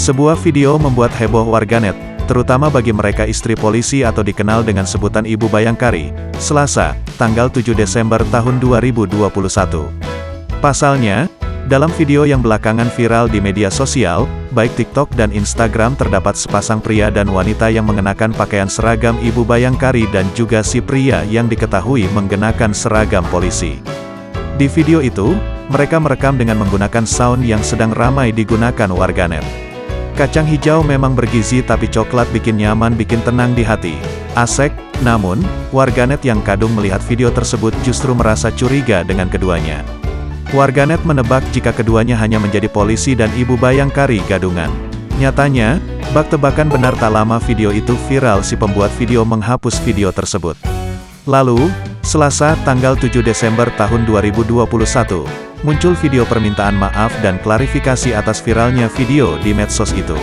Sebuah video membuat heboh warganet, terutama bagi mereka istri polisi atau dikenal dengan sebutan Ibu Bayangkari, Selasa, tanggal 7 Desember tahun 2021. Pasalnya, dalam video yang belakangan viral di media sosial, baik TikTok dan Instagram terdapat sepasang pria dan wanita yang mengenakan pakaian seragam Ibu Bayangkari dan juga si pria yang diketahui mengenakan seragam polisi. Di video itu, mereka merekam dengan menggunakan sound yang sedang ramai digunakan warganet. Kacang hijau memang bergizi tapi coklat bikin nyaman bikin tenang di hati. Asek, namun, warganet yang kadung melihat video tersebut justru merasa curiga dengan keduanya. Warganet menebak jika keduanya hanya menjadi polisi dan Ibu Bayangkari gadungan. Nyatanya, bak tebakan benar tak lama video itu viral si pembuat video menghapus video tersebut. Lalu, Selasa tanggal 7 Desember tahun 2021, muncul video permintaan maaf dan klarifikasi atas viralnya video di medsos itu.